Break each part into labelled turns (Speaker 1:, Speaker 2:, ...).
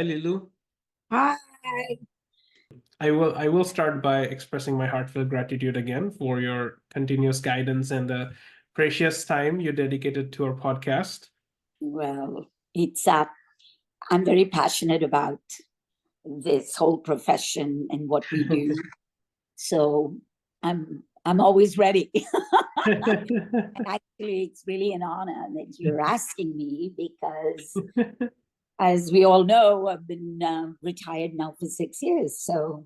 Speaker 1: Liloo.
Speaker 2: Hi.
Speaker 1: I will start by expressing my heartfelt gratitude again for your continuous guidance and the precious time you dedicated to our podcast.
Speaker 2: Well, it's I'm very passionate about this whole profession and what we do. So I'm always ready. And actually, it's really an honor that you're asking me because, as we all know, I've been retired now for 6 years. So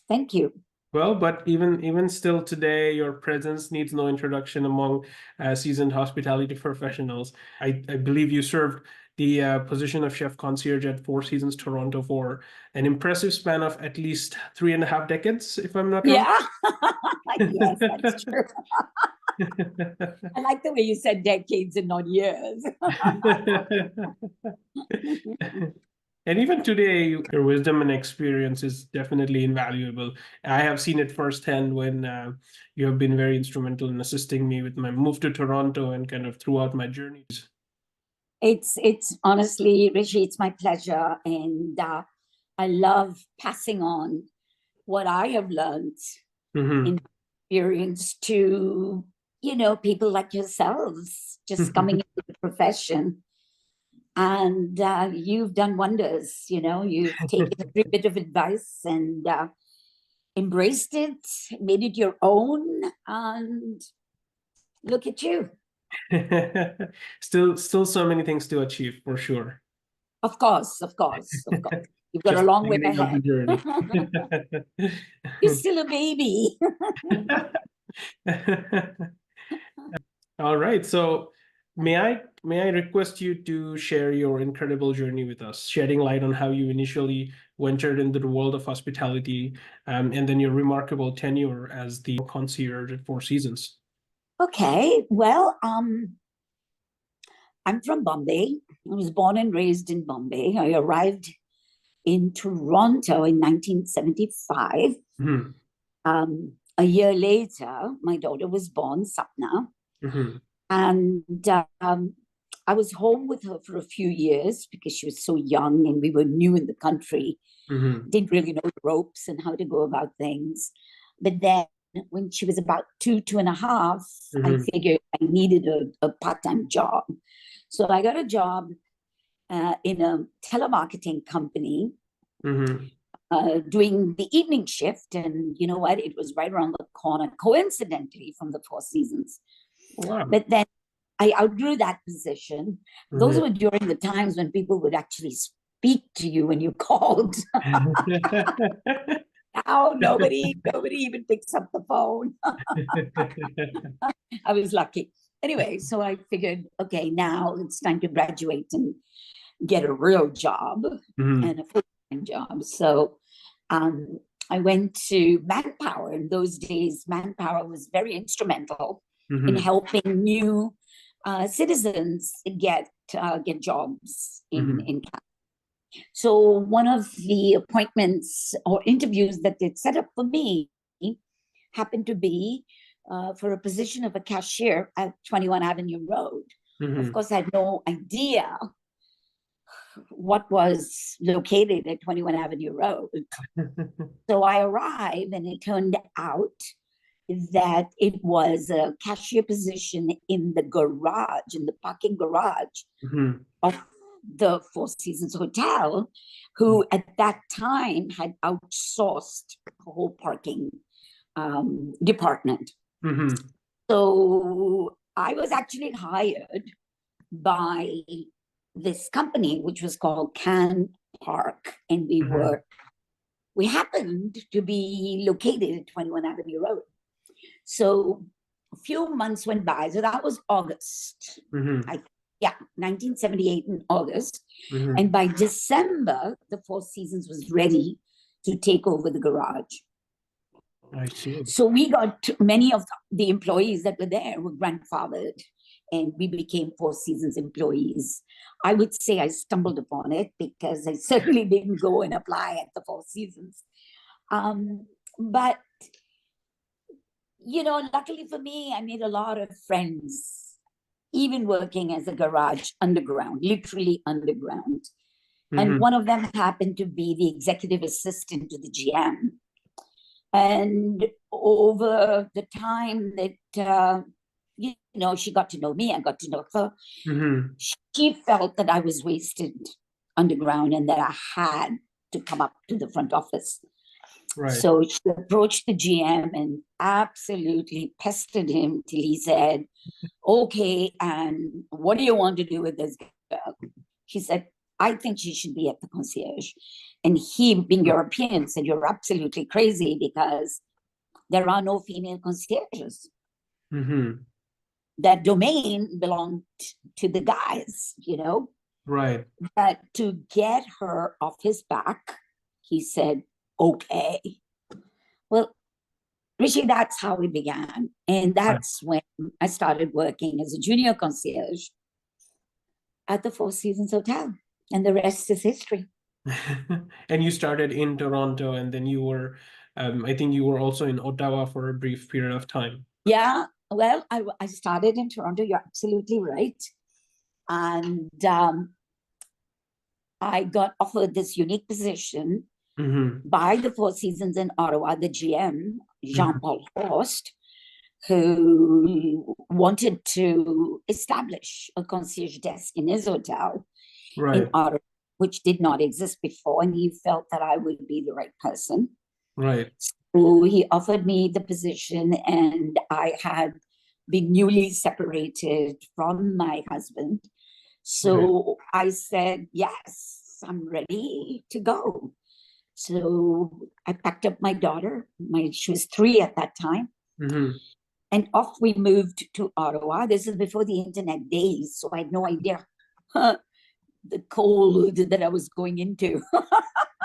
Speaker 2: thank you.
Speaker 1: Well, but even still today, your presence needs no introduction among seasoned hospitality professionals. I believe you served the position of Chef Concierge at Four Seasons Toronto for an impressive span of at least 3.5 decades, if I'm not wrong.
Speaker 2: Yeah. Yes, that's true. I like the way you said decades and not years.
Speaker 1: And even today, your wisdom and experience is definitely invaluable. I have seen it firsthand when you have been very instrumental in assisting me with my move to Toronto and kind of throughout my journeys.
Speaker 2: It's honestly, Rishi, it's my pleasure, and I love passing on what I have learned in experience to people like yourselves just coming into the profession. And you've done wonders. You've taken every bit of advice and embraced it, made it your own, and look at you.
Speaker 1: Still so many things to achieve for sure.
Speaker 2: Of course. You've got
Speaker 1: Just
Speaker 2: a long
Speaker 1: the
Speaker 2: way
Speaker 1: beginning of the
Speaker 2: ahead.
Speaker 1: journey.
Speaker 2: You're still a baby.
Speaker 1: All right. So may I request you to share your incredible journey with us, shedding light on how you initially ventured into the world of hospitality, and then your remarkable tenure as the concierge at Four Seasons.
Speaker 2: Okay. Well, I'm from Bombay. I was born and raised in Bombay. I arrived in Toronto in 1975. A year later, my daughter was born, Sapna. And I was home with her for a few years because she was so young and we were new in the country. Didn't really know the ropes and how to go about things. But then when she was about two and a half, I figured I needed a part-time job. So I got a job in a telemarketing company doing the evening shift. And you know what? It was right around the corner, coincidentally, from the Four Seasons.
Speaker 1: Wow.
Speaker 2: But then I outgrew that position. Those were during the times when people would actually speak to you when you called. Now nobody even picks up the phone. I was lucky. Anyway, so I figured, okay, now it's time to graduate and get a real job and a full-time job. So I went to Manpower. In those days, Manpower was very instrumental in helping new citizens get jobs in Canada. So one of the appointments or interviews that they'd set up for me happened to be for a position of a cashier at 21 Avenue Road. Of course, I had no idea what was located at 21 Avenue Road. So I arrived and it turned out that it was a cashier position in the garage, in the parking garage of the Four Seasons Hotel, who at that time had outsourced the whole parking department. So I was actually hired by this company, which was called Can Park, and we happened to be located at 21 Avenue Road. So a few months went by. So that was August. 1978 in August. And by December, the Four Seasons was ready to take over the garage.
Speaker 1: I see.
Speaker 2: So we got many of the employees that were there were grandfathered, and we became Four Seasons employees. I would say I stumbled upon it because I certainly didn't go and apply at the Four Seasons. But luckily for me, I made a lot of friends, even working as a garage underground, literally underground. And one of them happened to be the executive assistant to the GM. And over the time that, she got to know me, I got to know her, she felt that I was wasted underground and that I had to come up to the front office. Right. So she approached the GM and absolutely pestered him till he said, okay, and what do you want to do with this girl? She said, I think she should be at the concierge. And he, being European, said, you're absolutely crazy because there are no female concierges. That domain belonged to the guys, Right. But to get her off his back, he said, okay. Well, Rishi, that's how we began. And that's when I started working as a junior concierge at the Four Seasons Hotel. And the rest is history.
Speaker 1: And you started in Toronto, and then you were, I think you were also in Ottawa for a brief period of time.
Speaker 2: Yeah, well, I started in Toronto. You're absolutely right. And I got offered this unique position by the Four Seasons in Ottawa, the GM, Jean-Paul Horst, who wanted to establish a concierge desk in his hotel in Ottawa, which did not exist before, and he felt that I would be the right person.
Speaker 1: Right.
Speaker 2: So he offered me the position, and I had been newly separated from my husband. So I said, yes, I'm ready to go. So I packed up my daughter. She was 3 at that time. And off we moved to Ottawa. This is before the internet days, so I had no idea the cold that I was going into.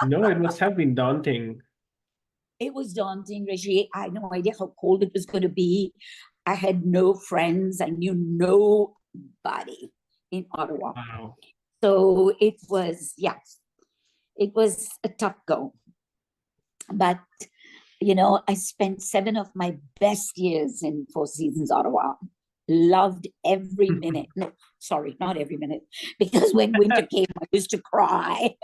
Speaker 1: No, it must have been daunting.
Speaker 2: It was daunting, Rishi. I had no idea how cold it was going to be. I had no friends. I knew nobody in Ottawa. Wow. So it was, it was a tough go. But, I spent 7 of my best years in Four Seasons Ottawa. Loved every minute. No, sorry, not every minute. Because when winter came, I used to cry.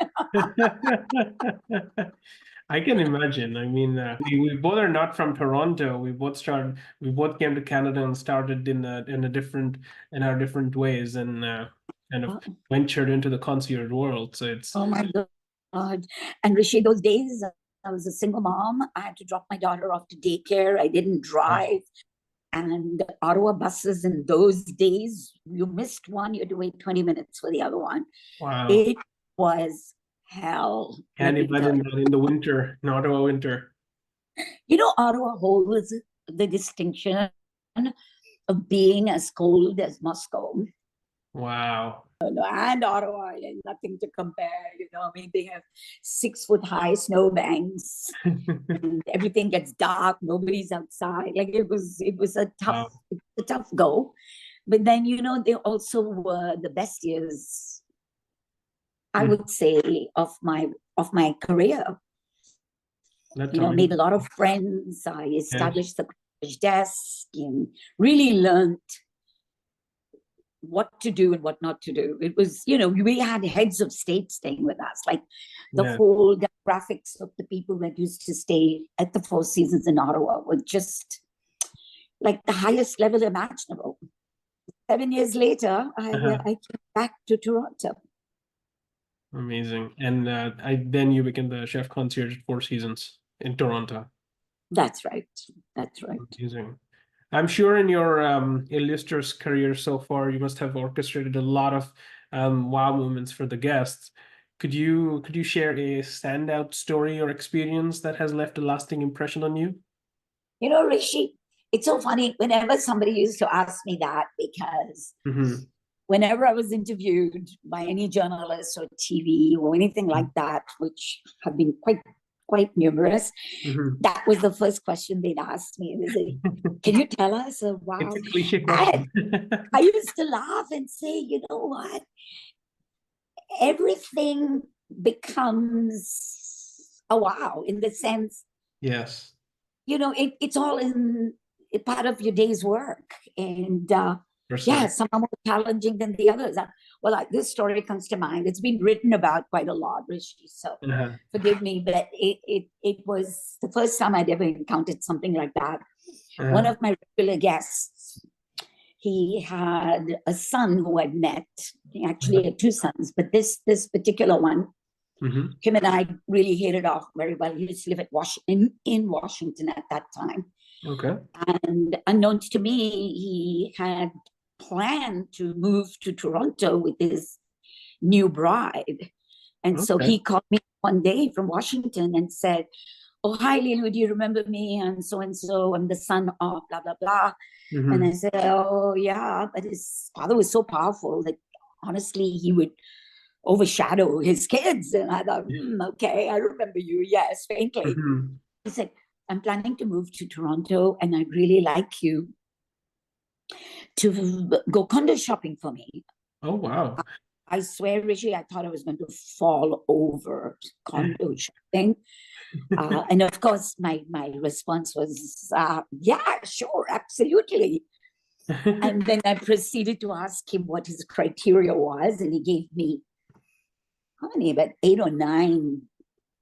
Speaker 1: I can imagine. I mean, we both are not from Toronto. We both came to Canada and started in our different ways, and kind of ventured into the concierge world. So it's
Speaker 2: oh my God. And Rishi, those days I was a single mom. I had to drop my daughter off to daycare. I didn't drive. And the Ottawa buses in those days, you missed one, you had to wait 20 minutes for the other one.
Speaker 1: Wow.
Speaker 2: It was hell.
Speaker 1: Can't imagine that in the winter, in Ottawa winter.
Speaker 2: Ottawa holds the distinction of being as cold as Moscow.
Speaker 1: Wow.
Speaker 2: And Ottawa, nothing to compare. They have 6-foot-high snowbanks. And everything gets dark. Nobody's outside. It was a tough go. But then they also were the best years, I would say, of my career. Made a lot of friends. I established the desk and really learned what to do and what not to do. It was, we had heads of state staying with us, the whole demographics of the people that used to stay at the Four Seasons in Ottawa were just the highest level imaginable. 7 years later, I came back to Toronto.
Speaker 1: Amazing. And then you became the chef concierge at Four Seasons in Toronto.
Speaker 2: That's right. That's right.
Speaker 1: Amazing. I'm sure in your illustrious career so far, you must have orchestrated a lot of wow moments for the guests. Could you share a standout story or experience that has left a lasting impression on you?
Speaker 2: Rishi, it's so funny whenever somebody used to ask me that, because whenever I was interviewed by any journalist or TV or anything like that, which have been quite numerous, that was the first question they'd ask me. And they say, can you tell us? Wow.
Speaker 1: It's a cliche question.
Speaker 2: I used to laugh and say, you know what? Everything becomes a wow, in the sense,
Speaker 1: yes,
Speaker 2: it's all in part of your day's work. And some are more challenging than the others. well, this story comes to mind. It's been written about quite a lot, Rishi, so forgive me, but it was the first time I'd ever encountered something like that. One of my regular guests, he had a son who I'd met. He actually had two sons, but this particular one, him and I really hit it off very well. He used to live in Washington at that time.
Speaker 1: Okay.
Speaker 2: And unknowns to me, he had planned to move to Toronto with his new bride. And so he called me one day from Washington and said, "Oh, hi, Liloo, do you remember me? And so, I'm the son of blah, blah, blah." And I said, "Oh, yeah." But his father was so powerful that honestly, he would overshadow his kids. And I thought, okay, I remember you. Yes, faintly. He said, "I'm planning to move to Toronto and I'd really like you to go condo shopping for me."
Speaker 1: Oh, wow.
Speaker 2: I swear, Rishi, I thought I was going to fall over condo shopping. And of course, my response was, yeah, sure, absolutely. And then I proceeded to ask him what his criteria was. And he gave me, how many, about 8 or 9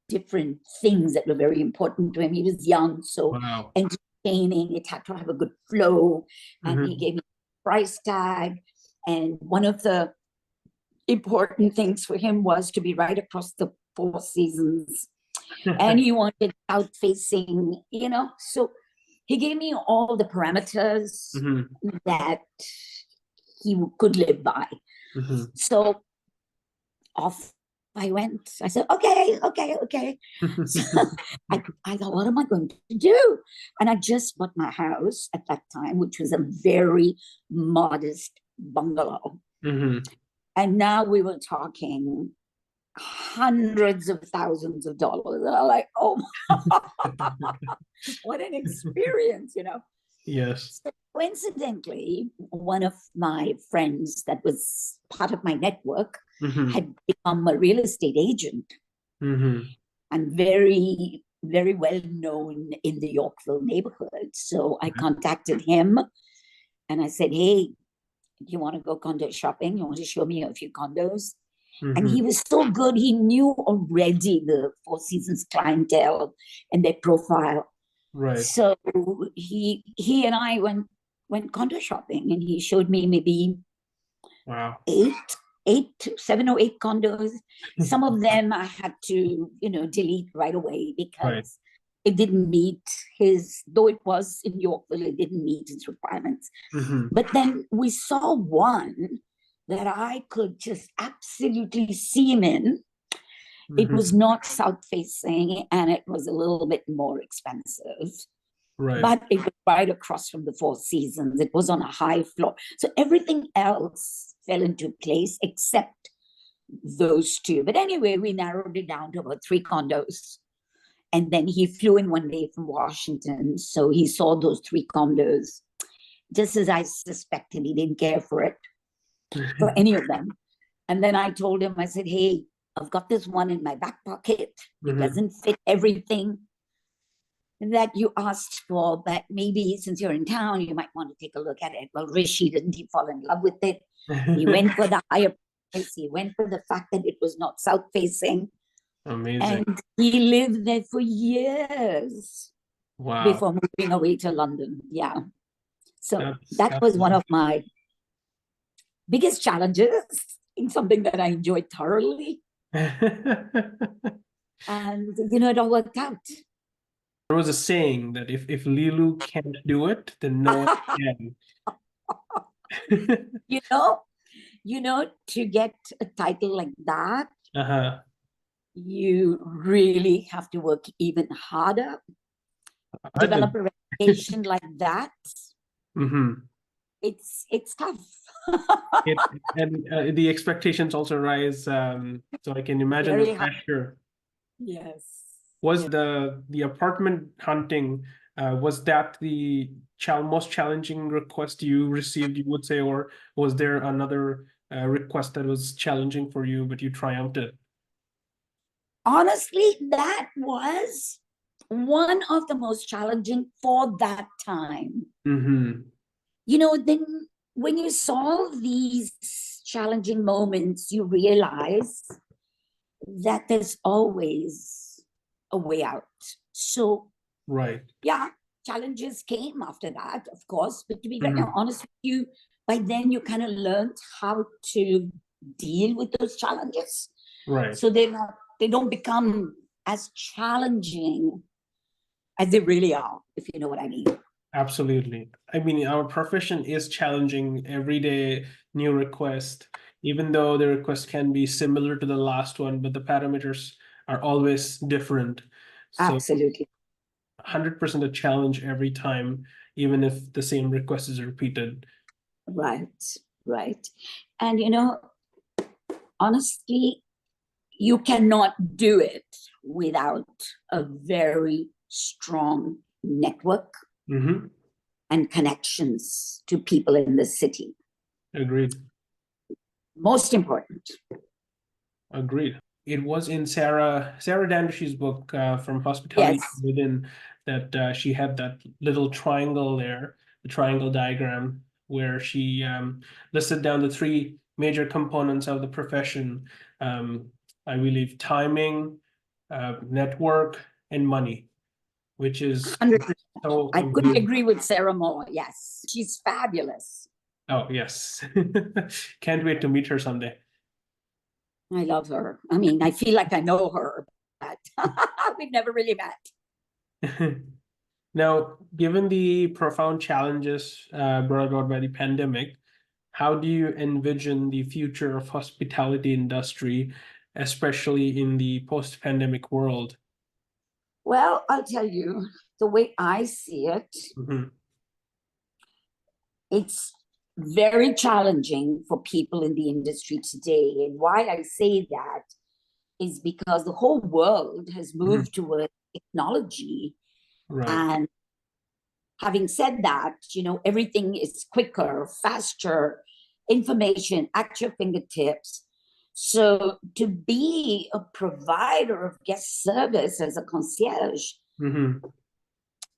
Speaker 2: different things that were very important to him. He was young, so entertaining, it had to have a good flow. And he gave me a price tag. And one of the important things for him was to be right across the 4 seasons. And he wanted out-facing, so he gave me all the parameters that he could live by. So off I went. I said, okay. So I thought, what am I going to do? And I just bought my house at that time, which was a very modest bungalow. And now we were talking hundreds of thousands of dollars. And I'm like, oh, what an experience,
Speaker 1: Yes.
Speaker 2: So coincidentally, one of my friends that was part of my network had become a real estate agent and very, very well known in the Yorkville neighborhood. So I contacted him and I said, "Hey, do you want to go condo shopping? You want to show me a few condos?" And he was so good. He knew already the Four Seasons clientele and their profile.
Speaker 1: Right.
Speaker 2: So he and I went condo shopping, and he showed me maybe 7 or 8 condos. Some of them I had to, delete right away because it didn't meet though it was in Yorkville, it didn't meet his requirements. But then we saw one that I could just absolutely see him in. It was not south-facing, and it was a little bit more expensive. But it was right across from the Four Seasons. It was on a high floor. So everything else fell into place except those 2. But anyway, we narrowed it down to about 3 condos. And then he flew in one day from Washington. So he saw those 3 condos. Just as I suspected, he didn't care for any of them. And then I told him, I said, "Hey, I've got this one in my back pocket. It doesn't fit everything that you asked for, but maybe since you're in town, you might want to take a look at it." Well, Rishi, didn't he fall in love with it? He went for the higher price. He went for the fact that it was not south-facing.
Speaker 1: Amazing.
Speaker 2: And he lived there for years before moving away to London. Yeah. So that was one of my biggest challenges in something that I enjoyed thoroughly. And, it all worked out.
Speaker 1: There was a saying that if Liloo can't do it, then no one can.
Speaker 2: To get a title like that, you really have to work even harder. Develop a reputation like that. It's tough.
Speaker 1: And the expectations also rise. So I can imagine the pressure.
Speaker 2: Yes.
Speaker 1: Was the apartment hunting, was that the most challenging request you received, you would say, or was there another request that was challenging for you, but you triumphed it?
Speaker 2: Honestly, that was one of the most challenging for that time. Then when you solve these challenging moments, you realize that there's always a way out. So,
Speaker 1: Right.
Speaker 2: yeah, challenges came after that, of course. But to be very honest with you, by then you kind of learned how to deal with those challenges.
Speaker 1: Right.
Speaker 2: So they don't become as challenging as they really are, if you know what I mean.
Speaker 1: Absolutely. I mean, our profession is challenging every day, new request, even though the request can be similar to the last one, but the parameters are always different. So
Speaker 2: Absolutely.
Speaker 1: 100% a challenge every time, even if the same request is repeated.
Speaker 2: Right, right. And honestly, you cannot do it without a very strong network and connections to people in the city.
Speaker 1: Agreed.
Speaker 2: Most important.
Speaker 1: Agreed. It was in Sarah Dandish's book, From Hospitality
Speaker 2: Yes.
Speaker 1: Within, that she had that little triangle there, the triangle diagram, where she listed down the three major components of the profession. I believe timing, network, and money, which is
Speaker 2: 100%.
Speaker 1: so
Speaker 2: I couldn't
Speaker 1: amazing.
Speaker 2: agree with Sarah more. Yes, she's fabulous.
Speaker 1: Oh, yes. Can't wait to meet her someday.
Speaker 2: I love her. I mean, I feel like I know her, but we've never really met.
Speaker 1: Now, given the profound challenges brought about by the pandemic, how do you envision the future of hospitality industry, especially in the post-pandemic world?
Speaker 2: Well, I'll tell you, the way I see it, it's very challenging for people in the industry today. And why I say that is because the whole world has moved towards technology.
Speaker 1: Right.
Speaker 2: And having said that, everything is quicker, faster, information at your fingertips. So to be a provider of guest service as a concierge,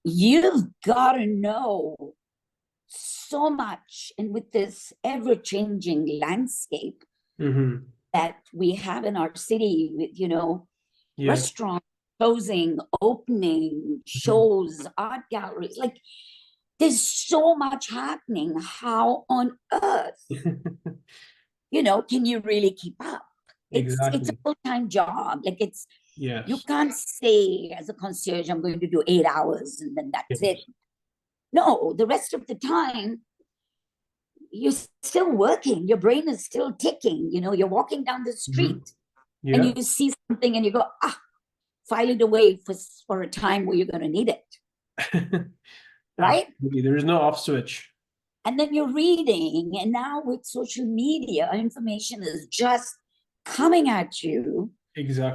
Speaker 2: you've got to know so much. And with this ever-changing landscape that we have in our city with, restaurants closing, opening, shows, art galleries, like there's so much happening. How on earth, can you really keep up? It's a full-time job. Like you can't say as a concierge, I'm going to do 8 hours and then that's it. No, the rest of the time, you're still working. Your brain is still ticking. You're walking down the street and you see something and you go, file it away for a time where you're going to need it. Right?
Speaker 1: Absolutely. There is no off switch.
Speaker 2: And then you're reading, and now with social media, information is just coming at you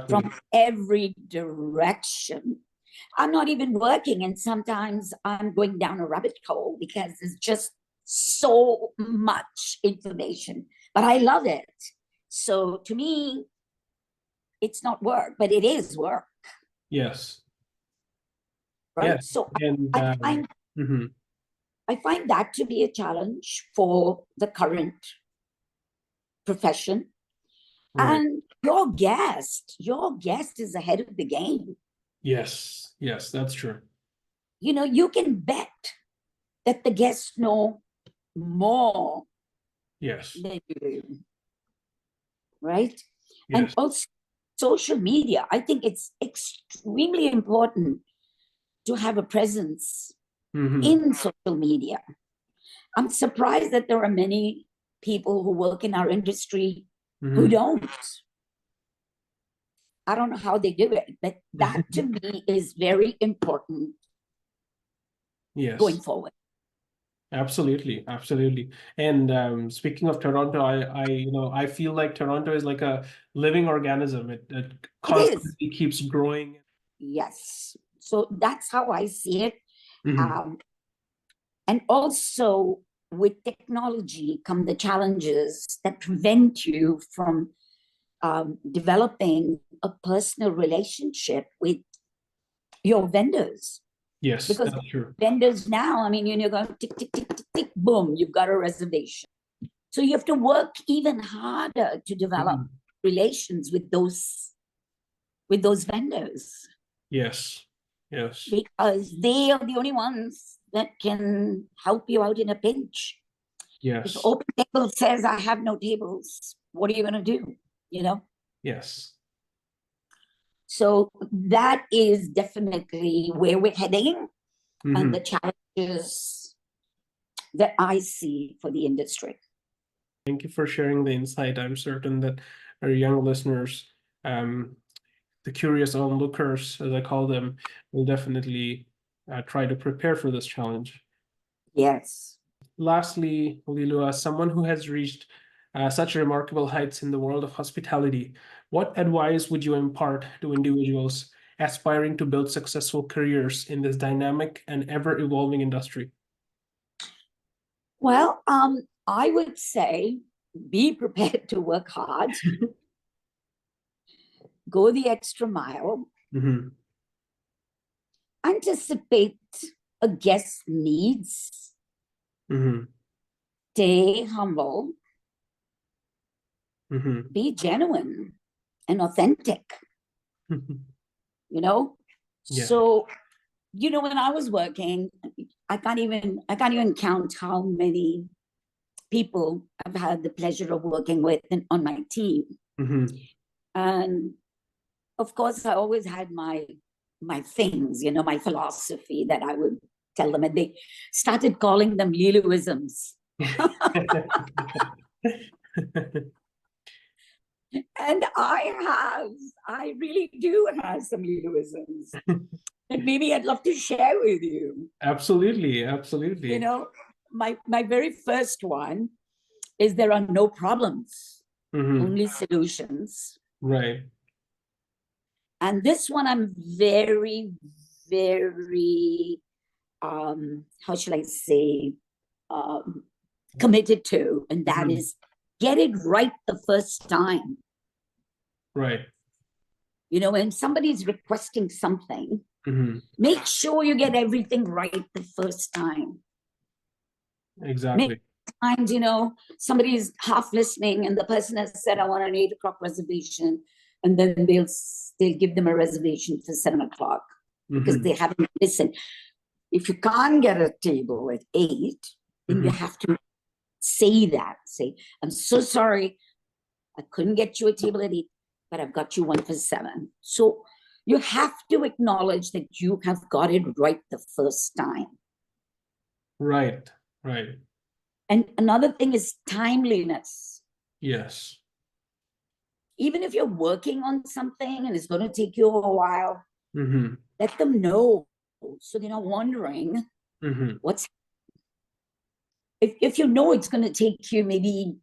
Speaker 2: from every direction. I'm not even working, and sometimes I'm going down a rabbit hole because there's just so much information, but I love it. So to me, it's not work, but it is work.
Speaker 1: Yes.
Speaker 2: Right.
Speaker 1: Yes.
Speaker 2: So
Speaker 1: And
Speaker 2: I find that to be a challenge for the current profession. Right. And your guest is ahead of the game.
Speaker 1: Yes, that's true.
Speaker 2: You can bet that the guests know more than you do. Right? Yes. And also social media. I think it's extremely important to have a presence in social media. I'm surprised that there are many people who work in our industry who don't. I don't know how they do it, but that to me is very important going forward.
Speaker 1: Absolutely. And speaking of Toronto, I feel like Toronto is like a living organism. It constantly keeps growing.
Speaker 2: Yes. So that's how I see it. And also with technology come the challenges that prevent you from developing a personal relationship with your vendors.
Speaker 1: Yes,
Speaker 2: because
Speaker 1: that's true.
Speaker 2: Vendors now, I mean, you're going tick, tick, tick, tick, tick, boom, you've got a reservation. So you have to work even harder to develop relations with those vendors.
Speaker 1: Yes. Yes.
Speaker 2: Because they are the only ones that can help you out in a pinch. If
Speaker 1: Yes.
Speaker 2: Open Table says, I have no tables, what are you going to do?
Speaker 1: Yes.
Speaker 2: So that is definitely where we're heading and the challenges that I see for the industry.
Speaker 1: Thank you for sharing the insight. I'm certain that our young listeners, the curious onlookers, as I call them, will definitely try to prepare for this challenge.
Speaker 2: Yes.
Speaker 1: Lastly, Liloo, as someone who has reached such remarkable heights in the world of hospitality, what advice would you impart to individuals aspiring to build successful careers in this dynamic and ever-evolving industry?
Speaker 2: Well, I would say be prepared to work hard, go the extra mile, anticipate a guest's needs, stay humble, be genuine and authentic.
Speaker 1: Yeah.
Speaker 2: So, when I was working, I can't even count how many people I've had the pleasure of working with on my team. And of course, I always had my things, my philosophy that I would tell them, and they started calling them Lilooisms. And I really do have some Lilooisms. And maybe I'd love to share with you.
Speaker 1: Absolutely, absolutely.
Speaker 2: My very first one is there are no problems, only solutions.
Speaker 1: Right.
Speaker 2: And this one I'm very, very, how should I say, committed to, and that is get it right the first time.
Speaker 1: Right.
Speaker 2: When somebody's requesting something, make sure you get everything right the first time.
Speaker 1: Exactly.
Speaker 2: Times, somebody's half listening and the person has said, I want an 8 o'clock reservation. And then they'll give them a reservation for 7 o'clock because they haven't listened. If you can't get a table at 8, then you have to say that. Say, I'm so sorry. I couldn't get you a table at 8, but I've got you one for 7. So you have to acknowledge that you have got it right the first time.
Speaker 1: Right, right.
Speaker 2: And another thing is timeliness.
Speaker 1: Yes.
Speaker 2: Even if you're working on something and it's going to take you a while, let them know so they're not wondering what's. If you know it's going to take you maybe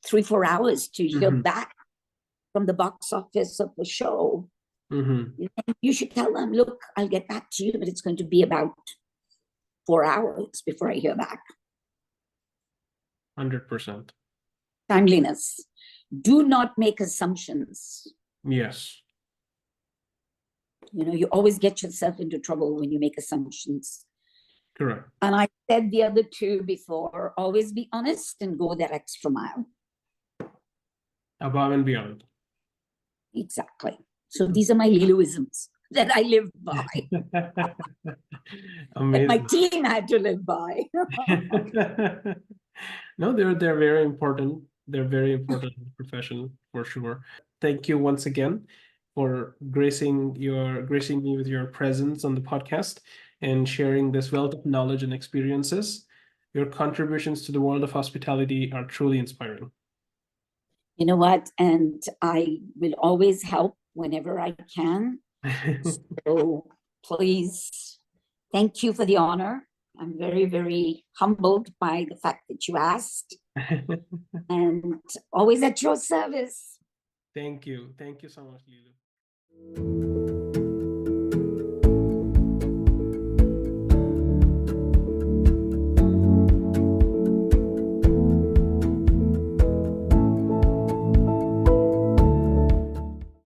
Speaker 2: 3-4 hours to hear back from the box office of the show, you should tell them, look, I'll get back to you, but it's going to be about 4 hours before I hear back.
Speaker 1: 100%.
Speaker 2: Timeliness. Do not make assumptions.
Speaker 1: Yes.
Speaker 2: You always get yourself into trouble when you make assumptions.
Speaker 1: Correct.
Speaker 2: And I said the other two before, always be honest and go that extra mile.
Speaker 1: Above and beyond.
Speaker 2: Exactly. So these are my Lilooisms that I live by.
Speaker 1: Amazing.
Speaker 2: That my team had to live by.
Speaker 1: No, they're very important. They're very important in the profession for sure. Thank you once again for gracing me with your presence on the podcast and sharing this wealth of knowledge and experiences. Your contributions to the world of hospitality are truly inspiring.
Speaker 2: You know what? And I will always help whenever I can. So please, thank you for the honor. I'm very, very humbled by the fact that you asked. And always at your service.
Speaker 1: Thank you. Thank you so much, Liloo.